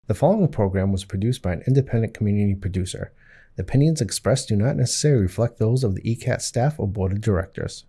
The following program was produced by an independent community producer. The opinions expressed do not necessarily reflect those of the ECAT staff or board of directors.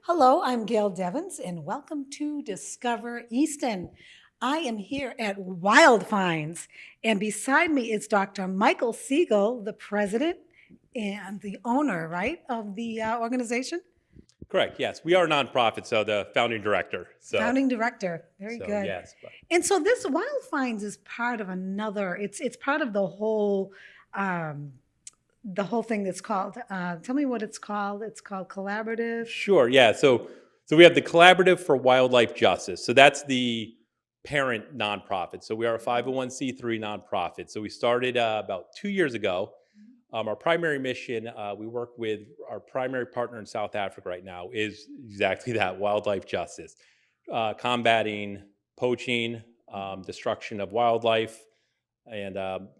Hello, I'm Gail Devins, and welcome to Discover Easton. I am here at Wildfinds, and beside me is Dr. Michael Siegel, the president and the owner, right, of the organization? Correct. Yes, we are a nonprofit, so the founding director. Founding director. Very good. Yes. And so this Wildfinds is part of another. It's part of the whole thing that's called. Tell me what it's called. It's called Collaborative. Sure. Yeah. So we have the Collaborative for Wildlife Justice. So that's the parent nonprofit. So we are a 501c3 nonprofit. So we started about 2 years ago. Our primary mission, we work with our primary partner in South Africa right now, is exactly that: wildlife justice, combating poaching, destruction of wildlife, and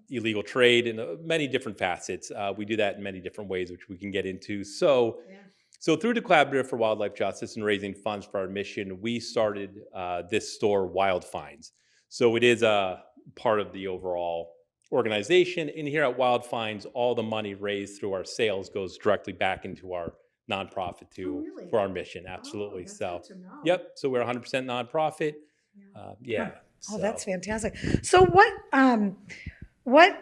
illegal trade in many different facets. We do that in many different ways, which we can get into. So through the Collaborative for Wildlife Justice and raising funds for our mission, we started this store, Wildfinds. So it is a part of the overall organization. And here at Wildfinds, all the money raised through our sales goes directly back into our nonprofit for our mission. Absolutely. That's good to know. Yep. So we're 100% nonprofit. Oh, that's fantastic. So what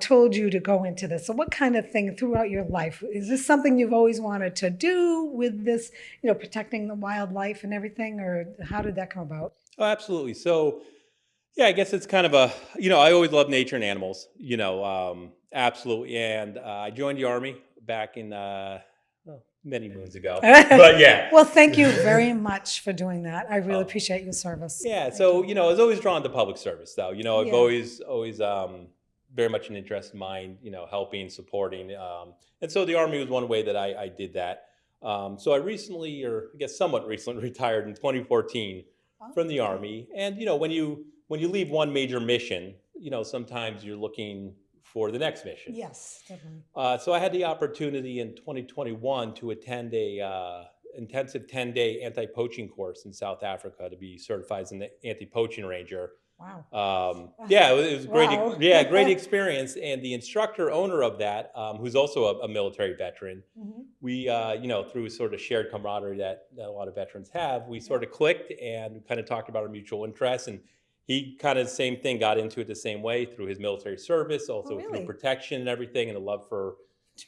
told you to go into this? So what kind of thing throughout your life? Is this something you've always wanted to do with this, protecting the wildlife and everything, or how did that come about? Oh, absolutely. So, I guess it's kind of I always love nature and animals, absolutely. And I joined the Army back in, many moons ago, but yeah. Well, thank you very much for doing that. I really appreciate your service. Yeah. So, I was always drawn to public service though. I've always very much an interest in mine, helping, supporting. And so the Army was one way that I did that. So I recently, or I guess somewhat recently, retired in 2014 from the Army. And, when you leave one major mission, sometimes you're looking for the next mission. Yes, definitely. So I had the opportunity in 2021 to attend a intensive 10-day anti-poaching course in South Africa to be certified as an anti-poaching ranger. Wow. It was great. Wow. Great experience. And the instructor owner of that, who's also a military veteran, we, through sort of shared camaraderie that a lot of veterans have, we sort of clicked and kind of talked about our mutual interests. And he kind of the same thing, got into it the same way through his military service, also through protection and everything, and a love for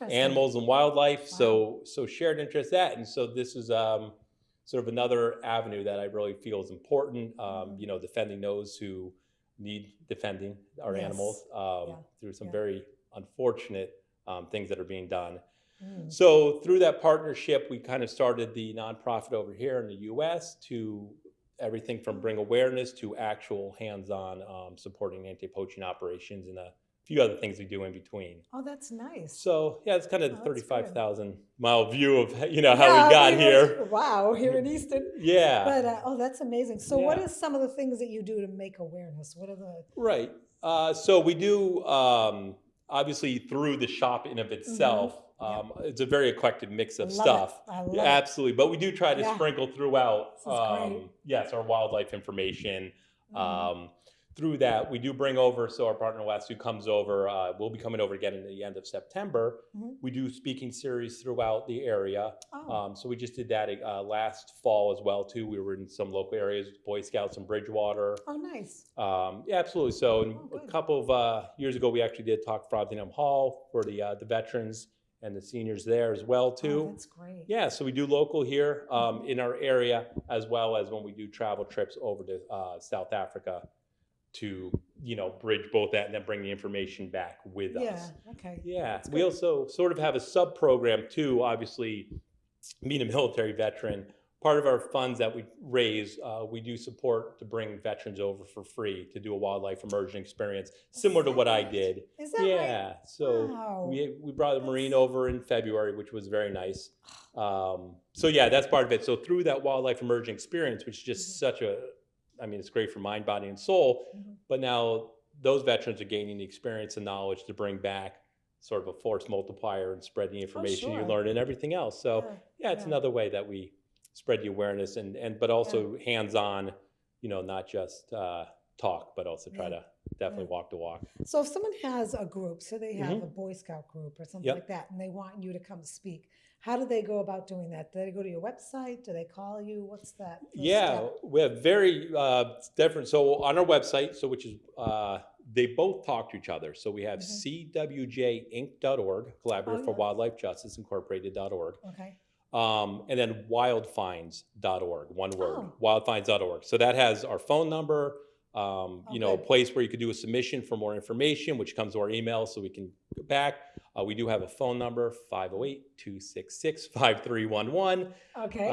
animals and wildlife. Wow. So shared interest that. And so this is sort of another avenue that I really feel is important, defending those who need defending our animals through some very unfortunate things that are being done. So through that partnership, we kind of started the nonprofit over here in the U.S. to everything from bring awareness to actual hands-on supporting anti-poaching operations and a few other things we do in between. Oh, that's nice. So it's kind of the 35,000 mile view of how we got here. Wow, here in Easton. Yeah. But that's amazing. So what are some of the things that you do to make awareness? What are the right? So we do obviously through the shop in of itself. It's a very eclectic mix of stuff. I love it. Absolutely. But we do try to sprinkle throughout, our wildlife information. Through that, we do bring over, so our partner West, who comes over, will be coming over again in the end of September. We do speaking series throughout the area. So we just did that last fall as well, too. We were in some local areas, Boy Scouts in Bridgewater. Oh, nice. Absolutely. So a couple of years ago, we actually did talk Frothingham Hall for the veterans and the seniors there as well, too. Oh, that's great. Yeah, so we do local here in our area, as well as when we do travel trips over to South Africa to bridge both that and then bring the information back with us. Okay. Yeah. We also sort of have a sub program too. Obviously, being a military veteran, part of our funds that we raise, we do support to bring veterans over for free to do a wildlife immersion experience, similar to what I did. Is that Yeah. right? So Wow. we brought a Marine over in February, which was very nice. So yeah, that's part of it. So through that wildlife immersion experience, which is just it's great for mind, body, and soul. But now those veterans are gaining the experience and knowledge to bring back sort of a force multiplier and spread the information you learn and everything else. So yeah, it's another way that we spread the awareness but also hands-on, not just talk, but also try to definitely walk the walk. So if someone has a group, so they have a Boy Scout group or something like that, and they want you to come speak, how do they go about doing that? Do they go to your website? Do they call you? What's that? Yeah, we have very different. So on our website, which is they both talk to each other. So we have cwjinc.org, Collaborative for Wildlife Justice Incorporated.org. Okay. And then wildfinds.org, one word, wildfinds.org. So that has our phone number, a place where you could do a submission for more information, which comes to our email so we can go back. We do have a phone number, 508-266-5311. Okay.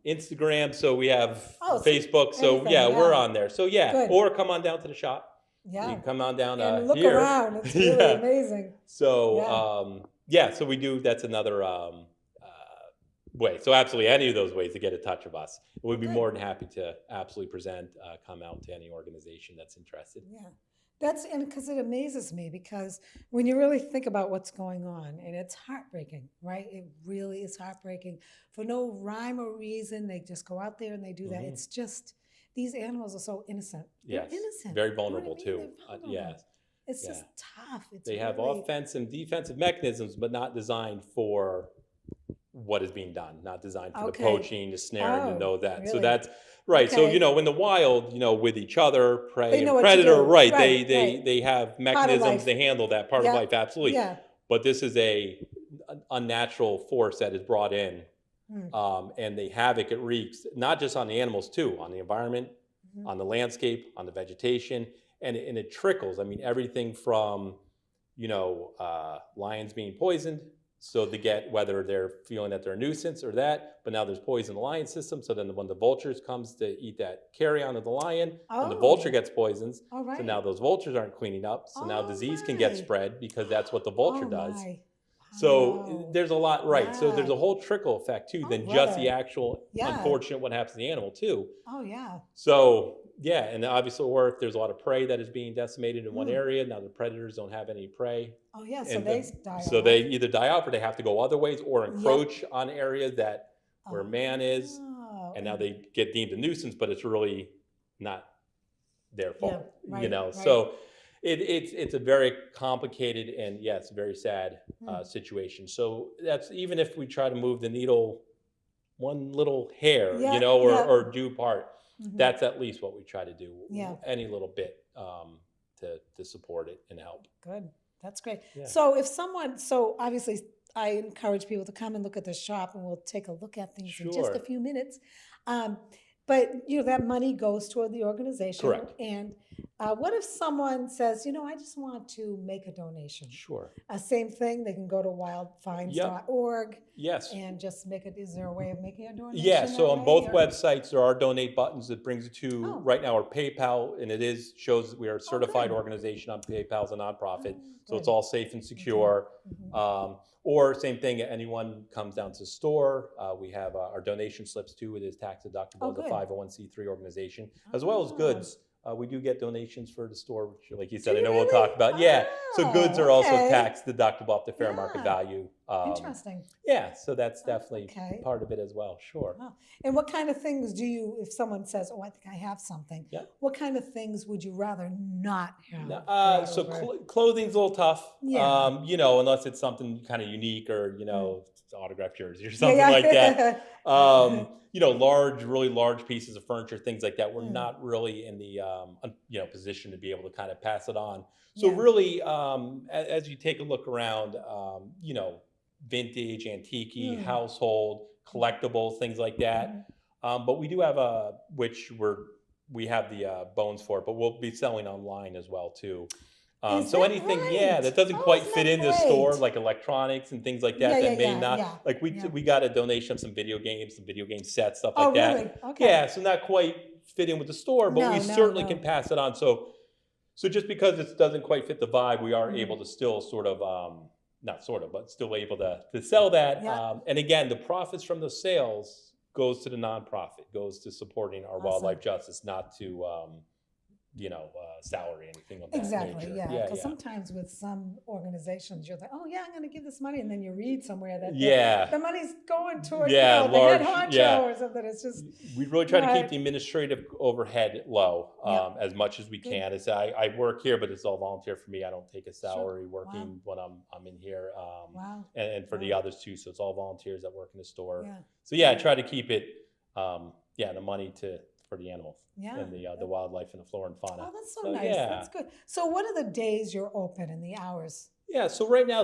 Instagram. So we have Facebook. So we're on there. So or come on down to the shop. Yeah. You can come on down and look here. around. It's really amazing. So, so we do, that's another way. So absolutely any of those ways to get in touch with us. We'd be more than happy to absolutely come out to any organization that's interested. Yeah. Because it amazes me, because when you really think about what's going on, and it's heartbreaking, right? It really is heartbreaking. For no rhyme or reason, they just go out there and they do that. It's just, these animals are so innocent. Yes. They're innocent. Very vulnerable too. It's just tough. They have offensive and defensive mechanisms, but not designed for what is being done, not designed for the poaching, the snaring, to know that. Really? So that's right. So, in the wild, with each other, prey and predator, they have mechanisms to handle that part of life. Absolutely. Yeah. But this is a unnatural force that is brought in, and the havoc it wreaks, not just on the animals too, on the environment, on the landscape, on the vegetation, and it trickles. I mean, everything from, lions being poisoned. So they get, whether they're feeling that they're a nuisance or that, but now there's poison in the lion system. So then when the vultures comes to eat that carrion of the lion, and the vulture gets poisoned. So now those vultures aren't cleaning up. So now disease can get spread because that's what the vulture does. So there's a lot, So there's a whole trickle effect too, than just the actual unfortunate what happens to the animal too. So and obviously, or if there's a lot of prey that is being decimated in one area, now the predators don't have any prey. So they die off. So they either die off or they have to go other ways or encroach on areas where man is, and now they get deemed a nuisance, but it's really not their fault, So it's a very complicated and it's a very sad situation. So that's, even if we try to move the needle one little hair, or do part. That's at least what we try to do. Any little bit to support it and help. Good. That's great. So so obviously I encourage people to come and look at the shop, and we'll take a look at things in just a few minutes. But that money goes toward the organization. Correct. And what if someone says, I just want to make a donation? Sure. Same thing. They can go to wildfinds.org. Yes. And just make it. Is there a way of making a donation? Yeah. So on both websites, there are donate buttons that brings it to right now our PayPal, and it shows that we are a certified organization on PayPal as a nonprofit. So it's all safe and secure. Or same thing, anyone comes down to the store, we have our donation slips too. It is tax deductible as a 501c3 organization, as well as goods. We do get donations for the store, which, like you said, I know we'll talk about. So goods are also tax deductible off the fair market value. Interesting. So that's definitely part of it as well. Sure. And what kind of things if someone says, I think I have something, what kind of things would you rather not have? Clothing's a little tough, unless it's something kind of unique or, autographed jersey or something like that. Really large pieces of furniture, things like that. We're not really in the, position to be able to kind of pass it on. So really, as you take a look around, vintage, antique, household, collectibles, things like that. But we do have which we're we have the bones for it, but we'll be selling online as well too. Is So that anything, right? that doesn't Oh, quite isn't fit that in the store, great? like electronics and things like Yeah, that, yeah, that may yeah, not, yeah, like yeah. we got a donation of some video games, some video game sets, stuff Oh, like that. really? Okay. Yeah, so not quite fit in with the store, but we No, no, certainly no. can pass it on. So just because it doesn't quite fit the vibe, we are Mhm. able to still sort of, not sort of, but still able to sell that. Yeah. And again, the profits from the sales goes to the nonprofit, goes to supporting our Awesome. wildlife justice, not to, salary, anything of that Exactly, nature. yeah, because sometimes with some organizations, you're like, oh, yeah, I'm going to give this money, and then you read somewhere that Yeah. the money's going toward, Yeah, the head large, honcho yeah. or something. It's just, We really try to keep Right. the administrative overhead low, Yep. as much as we Good. can. I work here, but it's all volunteer for me. I don't take a salary Wow. working when I'm in here. Wow. And for the Wow. others too. So it's all volunteers that work in the store. Yeah. So yeah, I try to keep it, the money for the animals Yeah. and the wildlife and the flora and fauna. Oh, that's so So, nice. yeah. That's good. So what are the days you're open and the hours? Yeah, so right now,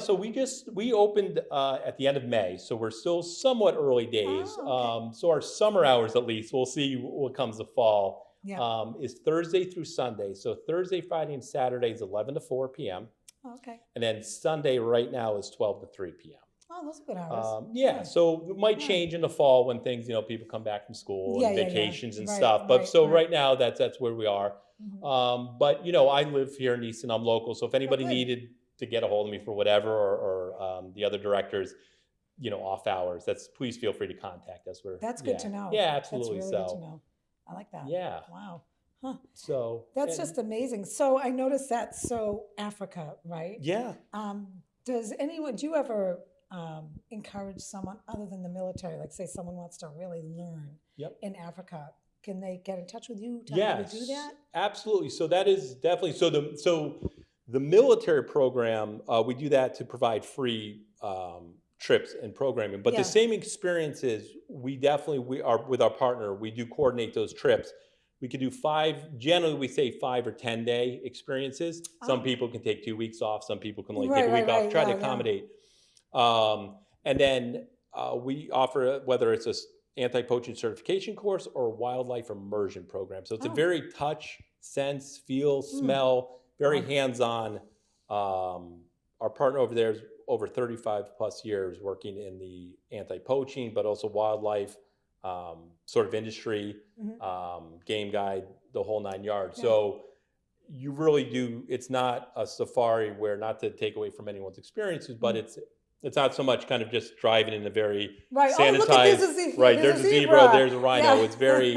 we opened at the end of May, so we're still somewhat early days. Oh, okay. So our summer hours, at least, we'll see what comes the fall. Yeah. Is Thursday through Sunday. So Thursday, Friday, and Saturday is 11 to 4 p.m. Oh, okay. And then Sunday right now is 12 to 3 p.m. Oh, those are good hours. Yeah, Good. so it might Yeah. change in the fall when things, people come back from school Yeah, and yeah, yeah. vacations and Right, stuff. But right, so right. right now, that's where we are. Mhm. But I live here in Easton. I'm local, so if anybody good. needed to get a hold of me for whatever, or the other directors, off hours, please feel free to contact us. That's good to know. Yeah, absolutely. That's really good to know. I like that. Yeah. Wow. Huh. So That's just amazing. So I noticed that. So Africa, right? yeah. Do you ever encourage someone other than the military, like say someone wants to really learn Yep. in Africa, can they get in touch with you to help Yes, you do that? absolutely. So that is definitely the military program. We do that to provide free trips and programming. But Yeah. the same experiences, we are with our partner. We do coordinate those trips. We could do generally we say 5 or 10-day experiences. Some Oh. people can take 2 weeks off. Some people can only Right, take a week right, off. right. Try Yeah, to yeah. accommodate. And then we offer, whether it's a anti-poaching certification course or wildlife immersion program. So it's a Oh. very touch, sense, feel, smell, very Wow. hands-on. Our partner over there is over 35 plus years working in the anti-poaching, but also wildlife sort of industry, game guide, the whole 9 yards. Yeah. So you really do, it's not a safari where, not to take away from anyone's experiences, but it's not so much kind of just driving in a very Right. sanitized. Oh, look at this, There's a zebra, there's a rhino. Yeah. It's very,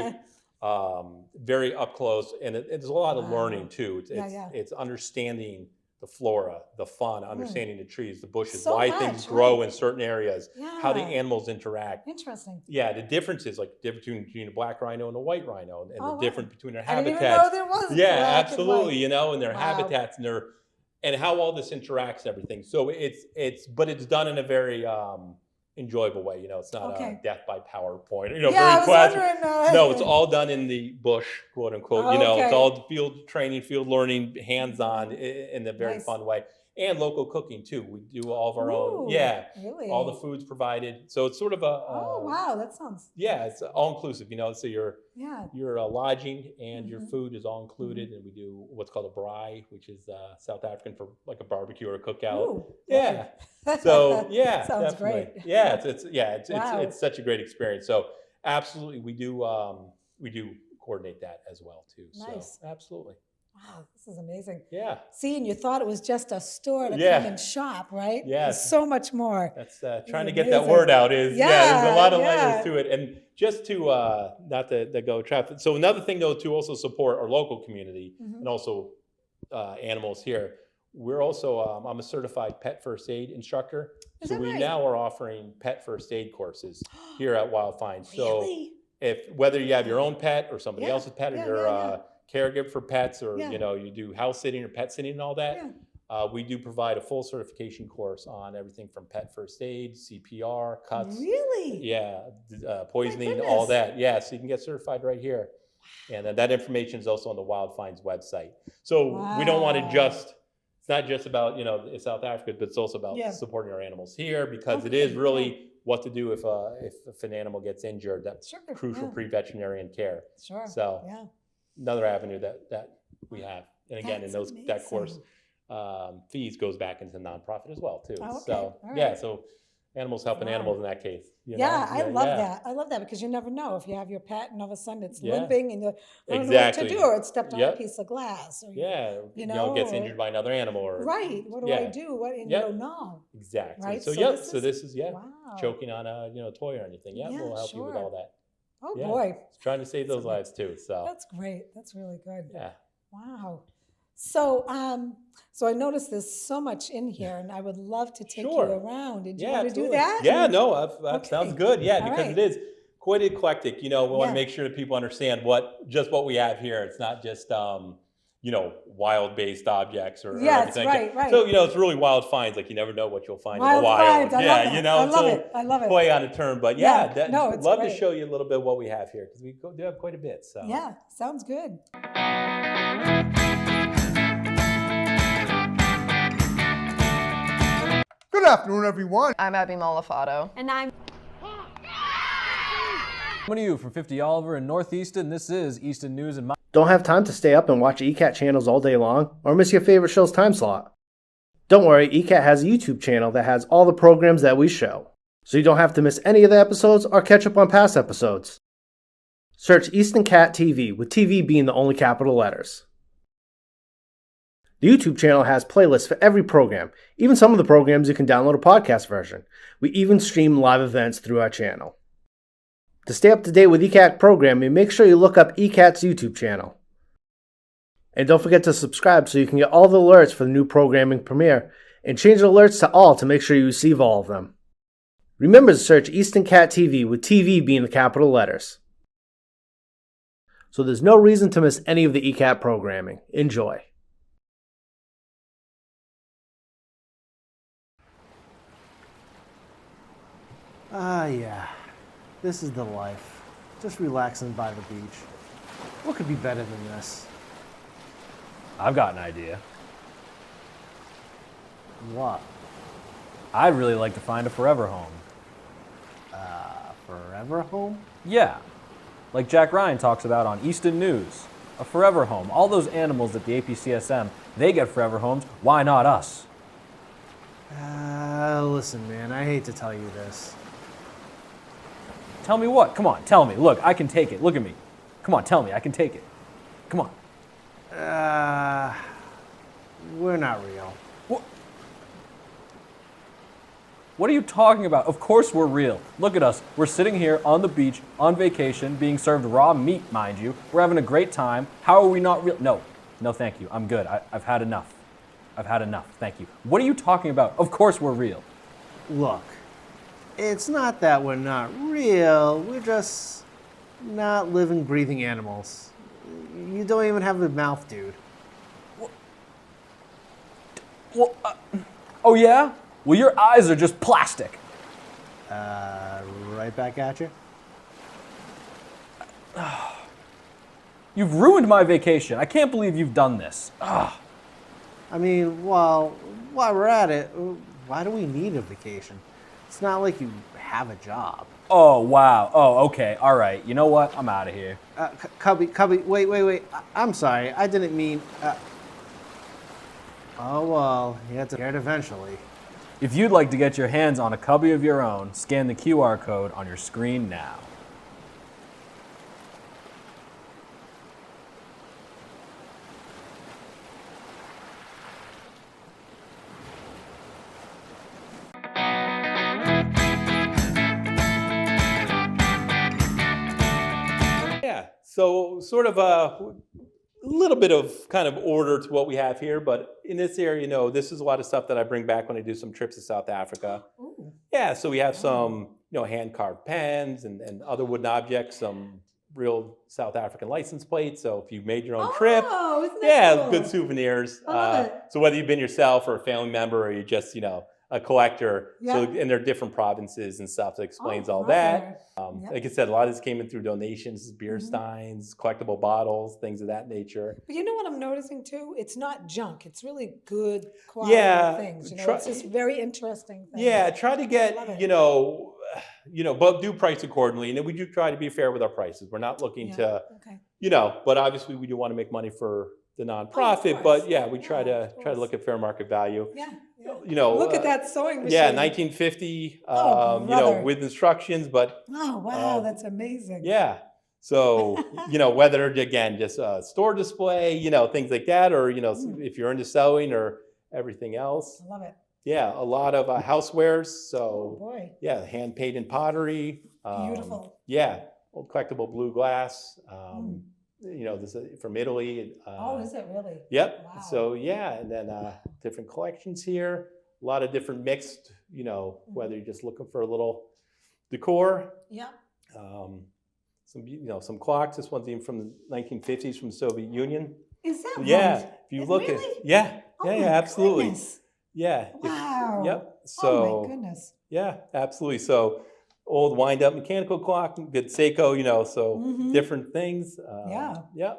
very up close, and there's a lot of Wow. learning too. Yeah. It's understanding the flora, the fauna, understanding the trees, the bushes, So why much, things grow right. in certain areas, how the Yeah. animals interact. Interesting. Yeah, the differences, like the difference between a black rhino and a white rhino, and Oh, the wow. difference between their I didn't habitats. even know there was Yeah, black and absolutely. white. And their Wow. habitats and how all this interacts and everything. So but it's done in a very enjoyable way. It's not Okay. a death by PowerPoint. Yeah, I very was classic. wondering. No, it's all done in the bush, quote unquote. It's Okay. all field training, field learning, hands-on in a very Nice. fun way. And local cooking too. We do all of our own. Ooh, Yeah. Really? All the food's provided. So it's sort of Oh, wow. That sounds. yeah, it's all inclusive, so your Yeah. lodging and your Mhm. food is all included, and we do what's called a braai, which is South African for like a barbecue or a cookout. Ooh, Yeah. lovely. So yeah, Sounds definitely. great. Yeah, Wow. it's such a great experience. So absolutely, we do coordinate that as well too. Nice. So absolutely. Wow, this is amazing. Yeah. See, and you thought it was just a store to Yeah. come and shop, right? Yes. There's so much more. That's trying to get that amazing. word out is there's a lot of Yeah. layers to it. And just to not to go traffic. So another thing though, to also support our local community Mhm. and also animals here. We're also I'm a certified pet first aid instructor. Is So that we right? now are offering pet first aid courses here at Wildfinds. So Really? whether you have your own pet or somebody Yeah. else's pet, or Yeah, you're yeah, a caregiver for pets, or Yeah. you do house sitting or pet sitting and all that, Yeah. we do provide a full certification course on everything from pet first aid, CPR, cuts, Really? yeah, poisoning, all goodness. that. Yeah, so you can get certified right here, and that information is also on the Wildfinds website. So we don't want to Wow. it's not just about South Africa, but it's also about Yeah. supporting our animals here, because it Okay, is really what to do if an animal gets injured. That's Sure. crucial Yeah. pre-veterinarian care. Sure. So Yeah. another avenue that we have. And again, That's that course fees goes back into nonprofit as well too. So yeah, so animals helping animals in that case. I love that. I love that because you never know if you have your pet and all of a sudden it's limping and you don't know what to do, or it stepped on a piece of glass, or gets injured by another animal, or what do I do? And you don't know. Exactly. Right. So this is choking on a toy or anything. We'll help you with all that. Oh boy. Trying to save those lives too. So that's great. That's really good. Yeah. Wow. So, so I noticed there's so much in here, and I would love to take you around. Did you want to do that? Yeah, no, that sounds good. Yeah, because it is quite eclectic. We want to make sure that people understand what we have here. It's not just wild-based objects or everything. Right. So it's really wild finds. Like you never know what you'll find in the wild. Finds. I love it. Play on a term, but I'd love great. to show you a little bit of what we have here because we do have quite a bit. So sounds good. Good afternoon, everyone. I'm Abby Malafato. And I'm Coming to you from 50 Oliver in North Easton. This is Easton News and Don't have time to stay up and watch ECAT channels all day long or miss your favorite show's time slot? Don't worry, ECAT has a YouTube channel that has all the programs that we show, so you don't have to miss any of the episodes or catch up on past episodes. Search Easton Cat TV, with TV being the only capital letters. The YouTube channel has playlists for every program, even some of the programs you can download a podcast version. We even stream live events through our channel. To stay up to date with ECAT programming, make sure you look up ECAT's YouTube channel. And don't forget to subscribe so you can get all the alerts for the new programming premiere, and change the alerts to all to make sure you receive all of them. Remember to search Easton Cat TV, with TV being the capital letters. So there's no reason to miss any of the ECAT programming. Enjoy. Yeah. This is the life. Just relaxing by the beach. What could be better than this? I've got an idea. What? I'd really like to find a forever home. Forever home? Yeah. Like Jack Ryan talks about on Easton News. A forever home. All those animals at the APCSM, they get forever homes. Why not us? Listen, man, I hate to tell you this. Tell me what? Come on, tell me. Look, I can take it. Look at me. Come on, tell me. I can take it. Come on. We're not real. What are you talking about? Of course we're real. Look at us. We're sitting here on the beach, on vacation, being served raw meat, mind you. We're having a great time. How are we not real? No, thank you. I'm good. I've had enough. I've had enough. Thank you. What are you talking about? Of course we're real. Look, it's not that we're not real. We're just not living, breathing animals. You don't even have a mouth, dude. Well, oh yeah? Well, your eyes are just plastic. Right back at you. You've ruined my vacation. I can't believe you've done this. I mean, while we're at it, why do we need a vacation? It's not like you have a job. Oh, wow. Oh, okay. All right. You know what? I'm out of here. Cubby, wait. I'm sorry. I didn't mean... Oh, well, you have to get it eventually. If you'd like to get your hands on a cubby of your own, scan the QR code on your screen now. Yeah, so sort of a little bit of kind of order to what we have here, but in this area, this is a lot of stuff that I bring back when I do some trips to South Africa. Ooh. Yeah, so we have some, hand-carved pens and other wooden objects, some real South African license plates. So if you made your own trip, isn't that cool? good souvenirs. I love it. So whether you've been yourself or a family member or you're just, a collector, and there are different provinces and stuff that explains all that. Like I said, a lot of this came in through donations, beer steins, collectible bottles, things of that nature. But you know what I'm noticing too? It's not junk. It's really good quality things. It's just very interesting things. Yeah, try to get, but do price accordingly. And then we do try to be fair with our prices. We're not looking to, but obviously we do want to make money for the nonprofit, but yeah, we try to look at fair market value. Yeah. Look at that sewing machine. Yeah, 1950, brother. with instructions, but Oh, wow, that's amazing. yeah. So, whether again, just a store display, things like that, or, if you're into sewing or everything else. I love it. Yeah, a lot of housewares. So, Oh, boy. yeah, hand painted pottery. Beautiful. Yeah, old collectible blue glass. This is from Italy. Oh, is it really? Yep. Wow. So yeah, and then different collections here. A lot of different mixed. Whether you're just looking for a little decor. Yeah. Some clocks. This one's even from the 1950s from the Soviet Union. Is that Yeah. right? If you look really? at yeah, Oh, yeah, my absolutely. goodness. Yeah. Wow. Yep. So. Oh, my goodness. Yeah, absolutely. So old wind-up mechanical clock, good Seiko, so different things. Yeah. Yeah.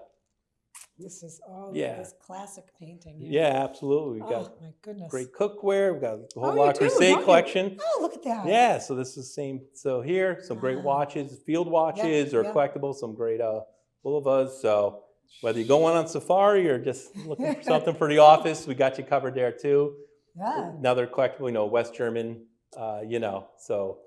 This is this classic painting. Here. Yeah, absolutely. We've got my goodness. great cookware. We've got the whole you La do, Crusade don't you? collection. Oh, look at that. Yeah, so this is the same. So here, some great watches, field watches or collectibles, some great Bulivas. So whether you're going on safari or just looking for something for the office, we got you covered there too. Yeah. Another collectible, West German, so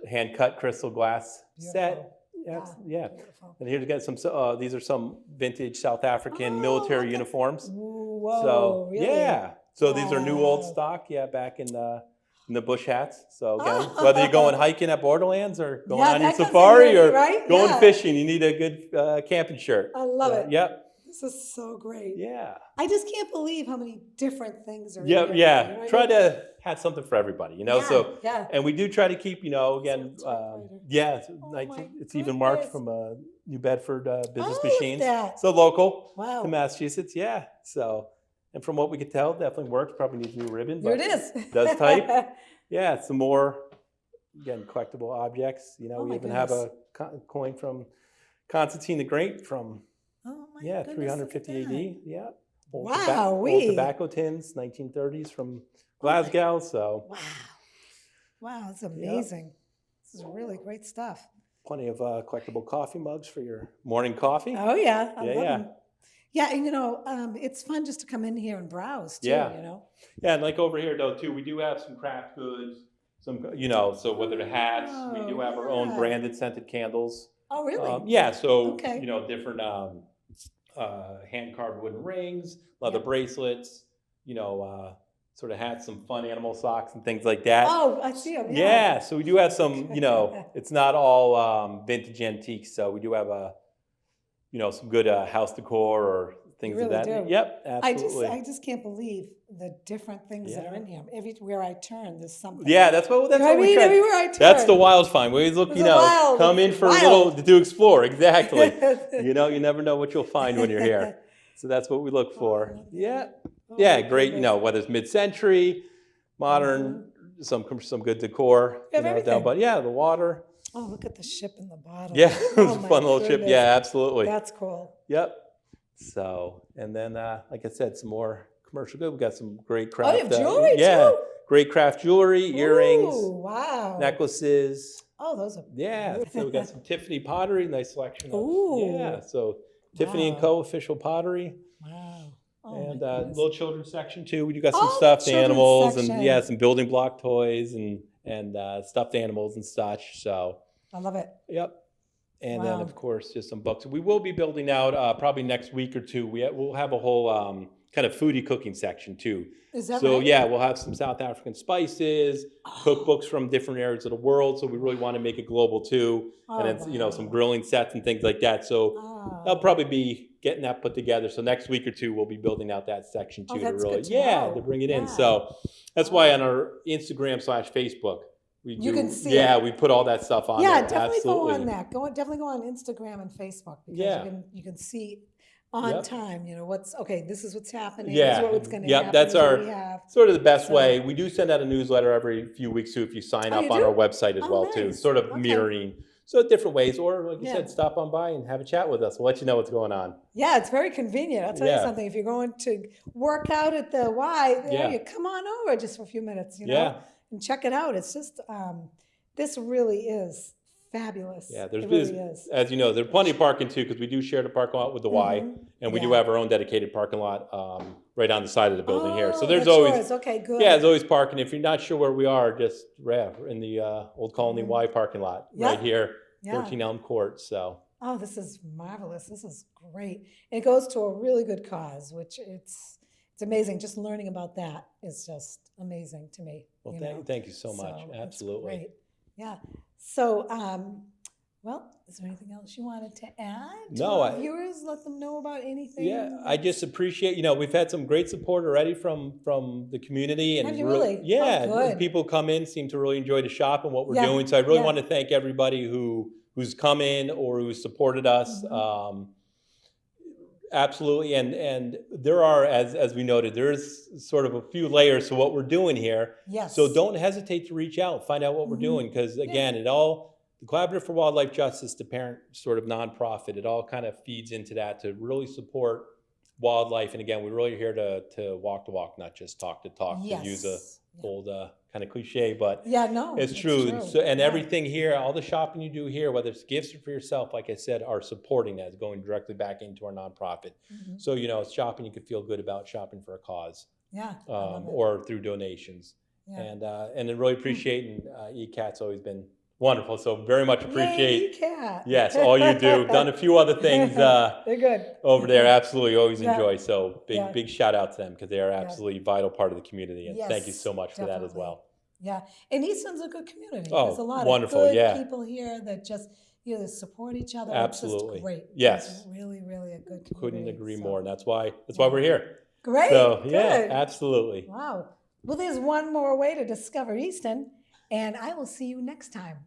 hand cut crystal glass set. Yeah, Wow. yeah. Beautiful. And here's again some. These are some vintage South African military uniforms. Whoa, So really? yeah, so these are new old Wow. stock. Yeah, back in the bush hats. So again, whether you're going hiking at Borderlands or going on your that comes in safari handy, or right? going Yeah. fishing, you need a good camping shirt. I love it. Yep. This is so great. Yeah. I just can't believe how many different things are in Yeah, here. yeah. You know what I Try mean? to have something for everybody, Yeah, So, yeah. and we do try to keep, again, Typewriter. yeah, it's, Oh my it's even marked goodness. from New Bedford Business Oh, look at Machines. that. So local Wow. to Massachusetts, yeah. So, and from what we could tell, definitely works. Probably needs a new ribbon. There but it is. Does type. Yeah, some more, again, collectible objects. Oh We my even have a goodness. coin from Constantine the Great from, Oh my yeah, goodness, 350 look at AD. Yeah. Old Wowee. tobacco tins, 1930s from Glasgow. So that. Wow. Wow, that's amazing. This is really great stuff. plenty of collectible coffee mugs for your morning coffee. Oh, yeah. I Yeah, love yeah. them. Yeah, and it's fun just to come in here and browse too, Yeah. Yeah, and like over here though too, we do have some craft goods, some so whether the hats, we do have our own yeah. branded scented candles. Oh, really? Yeah, so Okay. different hand carved wooden rings, leather Yeah. bracelets, sort of hats, some fun animal socks and things like that. Oh, I see them. Yeah, so we do have some, it's not all vintage antiques, so we do have some good house decor or things You of really that. do. Yep, absolutely. I just can't believe the different things that are in here. Everywhere I turn, there's something. Yeah, that's what You know what I we mean? try. Everywhere I turn. That's the Wildfind. We always look, It's a wild- come in for wild. a little to explore. Exactly. You never know what you'll find when you're here. So that's what we look for. Yeah. Oh, Yeah, my great. goodness. Whether it's mid-century, modern, some good decor. We have everything. But yeah, the water. Oh, look at the ship in the bottom. Yeah, it was Oh, a my fun little ship. goodness. Yeah, absolutely. That's cool. Yep. So, and then, like I said, some more commercial good. We got some great craft. you have jewelry, yeah, too? great craft jewelry, earrings, Ooh, wow. necklaces. Oh, those are. Yeah, so we got some Tiffany pottery, nice selection. Ooh. Yeah, so Tiffany & Wow. Co. official pottery, Wow. Oh, and my goodness. little children's section too. We do got some Oh, stuffed children's animals section. and yeah, some building block toys and stuffed animals and such. So I love it. yep. And then Wow. of course just some books. We will be building out probably next week or two. We'll have a whole kind of foodie cooking section too. Is that So right? yeah, we'll have some South African spices, cookbooks from different areas of the world. So we really want to make it global too, and Oh, it's some wow. grilling sets and things like that. So Oh. I'll probably be getting that put together. So next week or two, we'll be building out that section Oh, too that's to really good to know. to bring it in. Yeah. So that's why on our Instagram/Facebook we You can see yeah it. we put all that stuff on Yeah, there. definitely Absolutely. go on that. Definitely go on Instagram and Facebook because Yeah. you can see on Yep. time. What's okay. This is what's happening. Yeah. This is what's going to Yep, happen. that's this is what our- we have. Sort of the best So- way. We do send out a newsletter every few weeks too if you sign Oh, up you on do? our website as Oh, well too. nice. Sort of Okay. mirroring. So different ways, or like you Yeah. said, stop on by and have a chat with us. We'll let you know what's going on. Yeah, it's very convenient. I'll tell you Yeah. something. If you're going to work out at the Y, there Yeah. you come on over just for a few minutes, Yeah. and check it out. It's just this really is fabulous. Yeah, it there's really is. as you know, there's plenty of parking too, because we do share the parking lot with the Y, and we do Yeah. have our own dedicated parking lot right on the side of the building here. So Oh, there's that's always yours. Okay, good. yeah, there's always parking. If you're not sure where we are, just in the Old Colony Y parking lot right Yeah. here, Yeah. 13 Elm Court. So Oh, this is marvelous. This is great. It goes to a really good cause, which it's amazing. Just learning about that is just amazing to me. well, you know. thank you so much. So it's Absolutely. great. Yeah. So, well, is there anything else you wanted to add to No, our viewers? Let them know about anything. Yeah, I just appreciate, we've had some great support already from the community, and Have you really? Oh, yeah, good. people come in, seem to really enjoy the shop and what we're Yeah, doing. So I really yeah. want to thank everybody who's come in or who's supported us. Mm-hmm. Absolutely, and there are, as we noted, there's sort of a few layers to what we're doing here. Yes. So don't hesitate to reach out, find out what we're doing, because again, the Collaborative for Wildlife Justice, the parent sort of nonprofit, it all kind of feeds into that to really support wildlife. And again, we're really here to walk the walk, not just talk the talk, Yes. to use a old kind of cliche, but Yeah, no, it's true. And, Yeah. everything here, all the shopping you do here, whether it's gifts or for yourself, like I said, are supporting that, going directly back into our nonprofit. So, it's shopping you could feel good about, shopping for a cause, Yeah. I love it. or through donations. Yeah. And I really appreciate, and ECAT's always been wonderful. So very much appreciate, Yay, cat. yes, all you do. Done a few other things They're good. over there. Absolutely, always Yeah. enjoy. So Yeah. big shout out to them, because they are absolutely vital part of the community. And thank you Yes, so much for that as definitely. well. Yeah, and Easton's a good community. Oh, There's a lot wonderful, of good yeah. people here that just support each other. Absolutely. It's just great. Yes. It's really, really a good community. Couldn't agree so. more. And that's why we're here. Great. So good. yeah, absolutely. Wow. Well, there's one more way to discover Easton, and I will see you next time.